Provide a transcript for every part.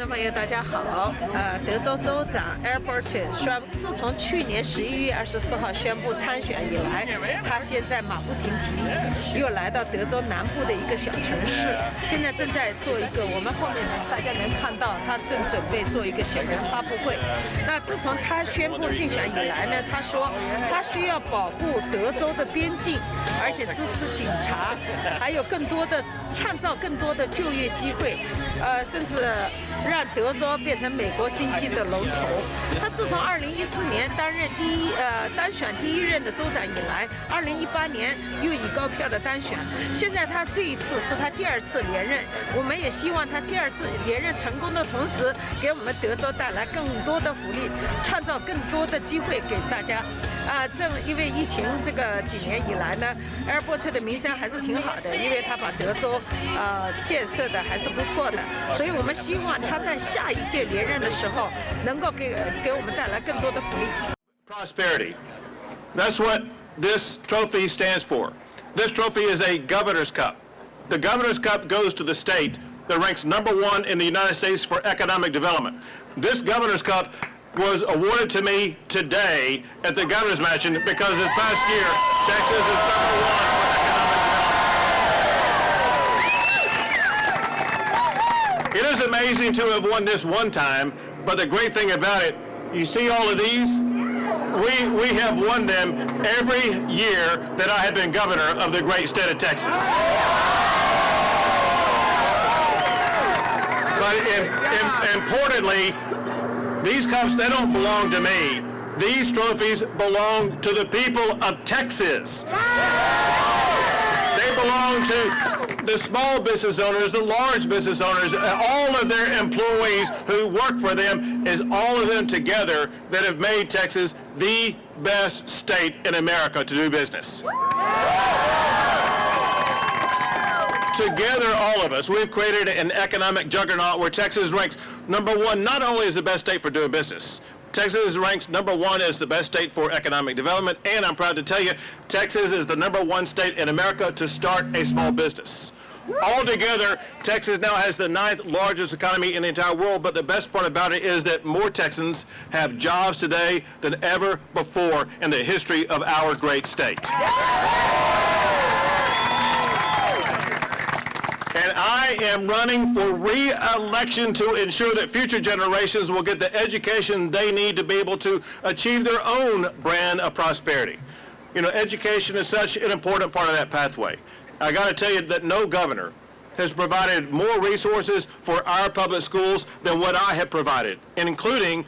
众朋友，大家好。德州州长艾伯特自从去年11月24号宣布参选以来，他现在马不停蹄，又来到德州南部的一个小城市，现在正在做一个，我们后面大家能看到，他正准备做一个新闻发布会。那自从他宣布竞选以来呢，他说他需要保护德州的边境，而且支持警察，还有创造更多的就业机会，甚至让德州变成美国经济的龙头。他自从2014年单选第一任的州长以来，2018年又以高票的单选，现在他这一次是他第2次连任。我们也希望他第2次连任成功的同时，给我们德州带来更多的福利，创造更多的机会给大家。正因为疫情这个几年以来呢，艾伯特的名声还是挺好的，因为他把德州建设的还是不错的，所以我们希望他在下一届连任的时候能够给我们带来更多的福利。Prosperity. That's what this trophy stands for. This trophy is a governor's cup. The governor's cup goes to the state that ranks #1 in the United States for economic development. This governor's cup was awarded to me today at the governor's mansion because this past year, Texas is #1 for economic development. It is amazing to have won this one time, but the great thing about it, you see all of these? We have won them every year that I have been governor of the great state of Texas. But importantly, these cups, they don't belong to me. These trophies belong to the people of Texas. They belong to the small business owners, the large business owners, all of their employees who work for them, is all of them together that have made Texas the best state in America to do business. Together, all of us, we've created an economic juggernaut where Texas ranks #1 not only as the best state for doing business. Texas ranks #1 as the best state for economic development, and I'm proud to tell you, Texas is the #1 state in America to start a small business. Altogether, Texas now has the 9th largest economy in the entire world, but the best part about it is that more Texans have jobs today than ever before in the history of our great state. And I am running for re-election to ensure that future generations will get the education they need to be able to achieve their own brand of prosperity. You know, education is such an important part of that pathway. I got to tell you that no governor has provided more resources for our public schools than what I have provided, including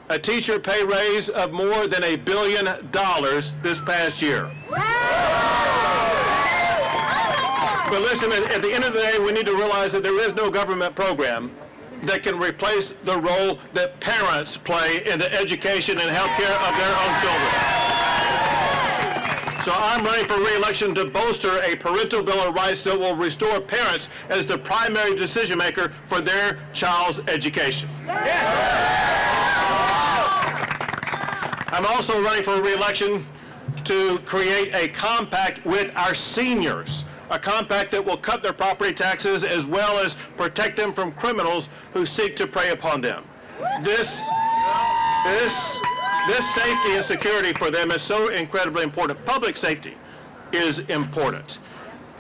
a teacher pay raise of more than $1 billion this past year. But listen, at the end of the day, we need to realize that there is no government program that can replace the role that parents play in the education and health care of their own children. So I'm running for re-election to bolster a parental bill of rights that will restore parents as the primary decision maker for their child's education. I'm also running for re-election to create a compact with our seniors, a compact that will cut their property taxes as well as protect them from criminals who seek to prey upon them. This safety and security for them is so incredibly important. Public safety is important.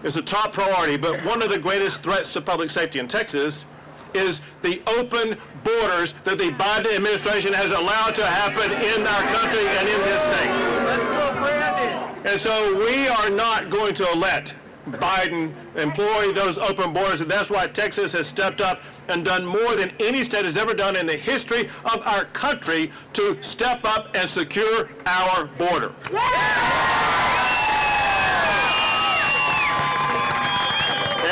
It's a top priority, but one of the greatest threats to public safety in Texas is the open borders that the Biden administration has allowed to happen in our country and in this state. Let's go, Brandon. And so we are not going to let Biden employ those open borders, and that's why Texas has stepped up and done more than any state has ever done in the history of our country to step up and secure our border.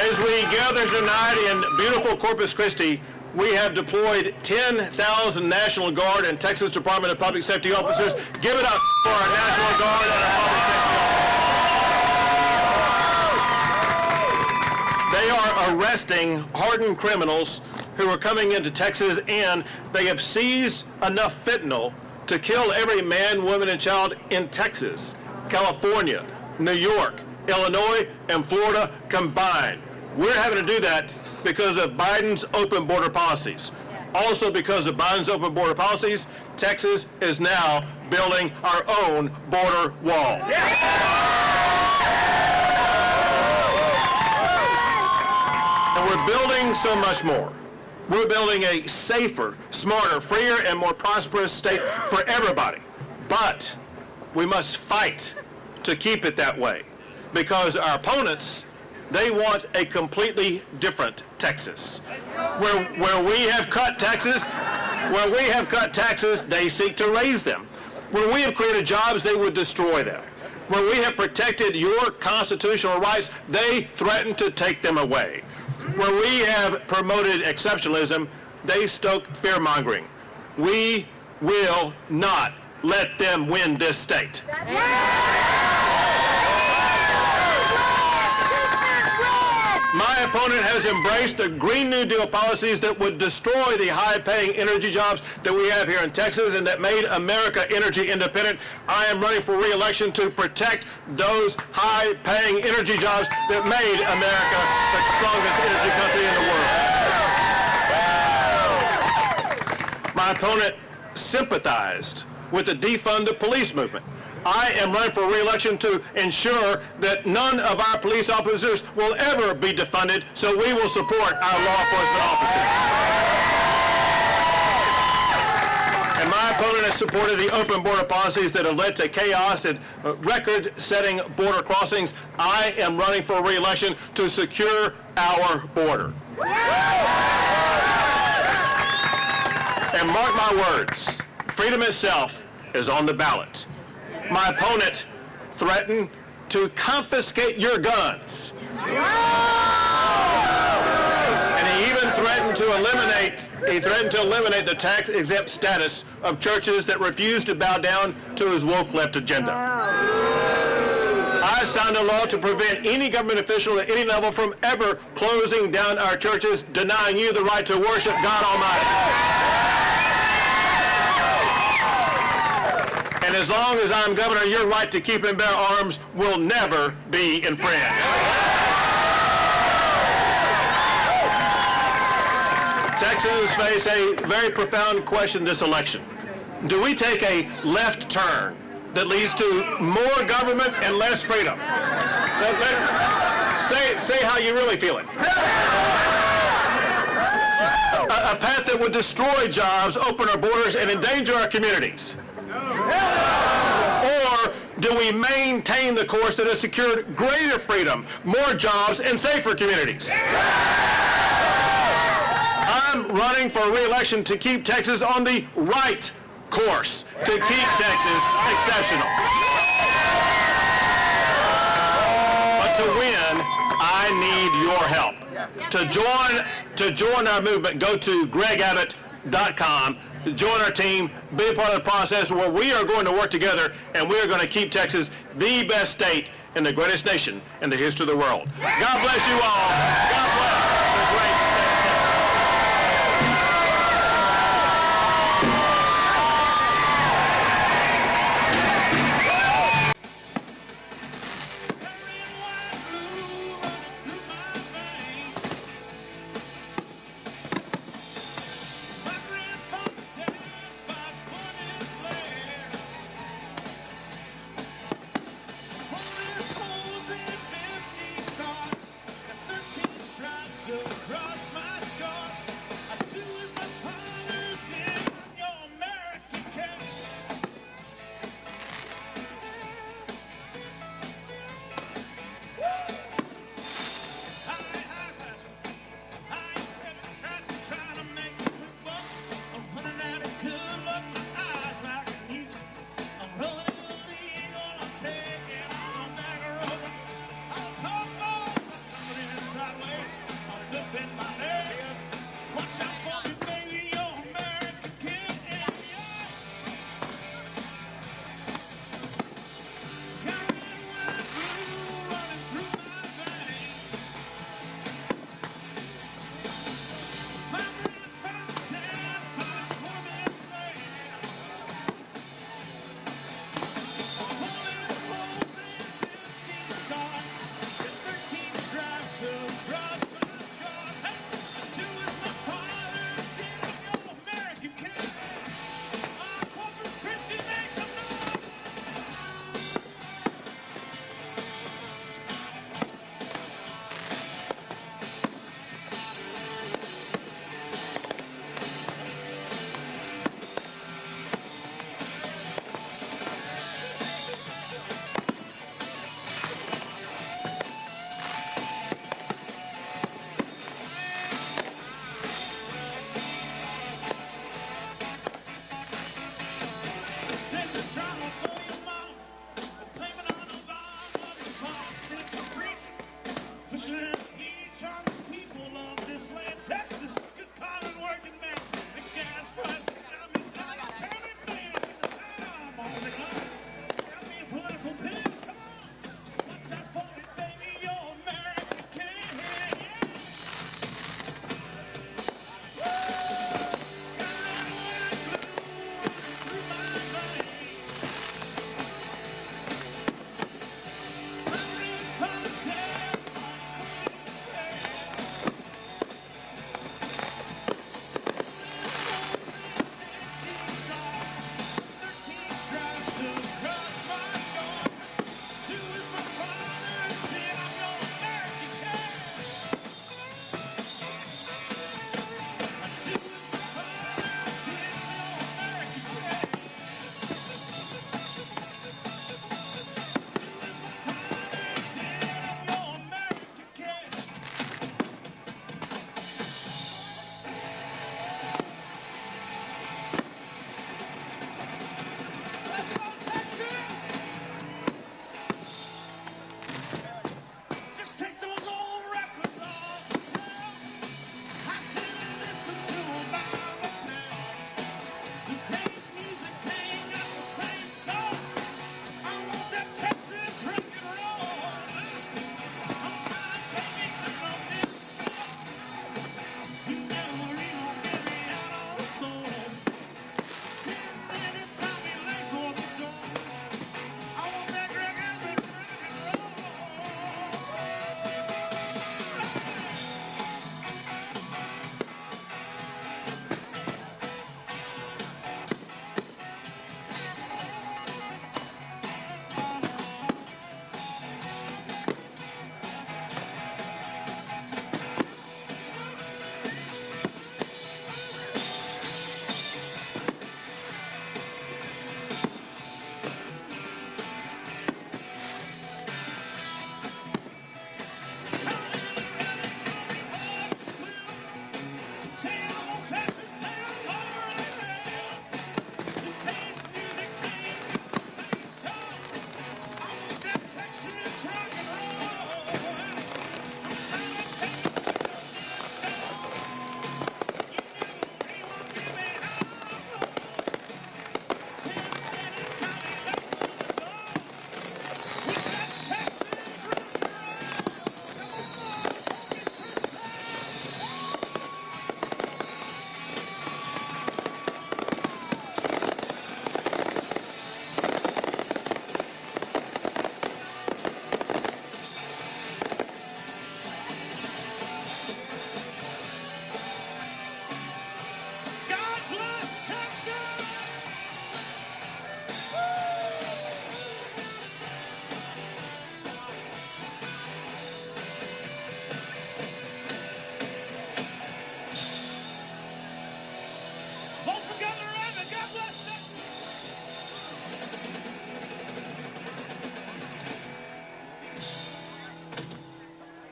As we gather tonight in beautiful Corpus Christi, we have deployed 10,000 National Guard and Texas Department of Public Safety officers. Give it up for our National Guard and our public safety officers. They are arresting hardened criminals who are coming into Texas, and they have seized enough fentanyl to kill every man, woman, and child in Texas, California, New York, Illinois, and Florida combined. We're having to do that because of Biden's open border policies. Also because of Biden's open border policies, Texas is now building our own border wall. And we're building so much more. We're building a safer, smarter, freer, and more prosperous state for everybody. But we must fight to keep it that way, because our opponents, they want a completely different Texas. Where we have cut taxes, they seek to raise them. Where we have created jobs, they would destroy them. Where we have protected your constitutional rights, they threaten to take them away. Where we have promoted exceptionalism, they stoke fear-mongering. We will not let them win this state. My opponent has embraced the Green New Deal policies that would destroy the high-paying energy jobs that we have here in Texas and that made America energy independent. I am running for re-election to protect those high-paying energy jobs that made America the strongest energy country in the world. My opponent sympathized with the defund the police movement. I am running for re-election to ensure that none of our police officers will ever be defunded, so we will support our law enforcement officers. And my opponent has supported the open border policies that have led to chaos and record-setting border crossings. I am running for re-election to secure our border. And mark my words, freedom itself is on the ballot. My opponent threatened to confiscate your guns. And he even threatened to eliminate the tax-exempt status of churches that refuse to bow down to his woke left agenda. I signed a law to prevent any government official at any level from ever closing down our churches, denying you the right to worship God Almighty. And as long as I'm governor, your right to keep and bear arms will never be infringed. Texans face a very profound question this election. Do we take a left turn that leads to more government and less freedom? Say how you really feel it. A path that would destroy jobs, open our borders, and endanger our communities. Or do we maintain the course that has secured greater freedom, more jobs, and safer communities? I'm running for re-election to keep Texas on the right course, to keep Texas exceptional. But to win, I need your help. To join our movement, go to gregabbott.com. Join our team, be a part of the process where we are going to work together and we are going to keep Texas the best state in the greatest nation in the history of the world. God bless you all. God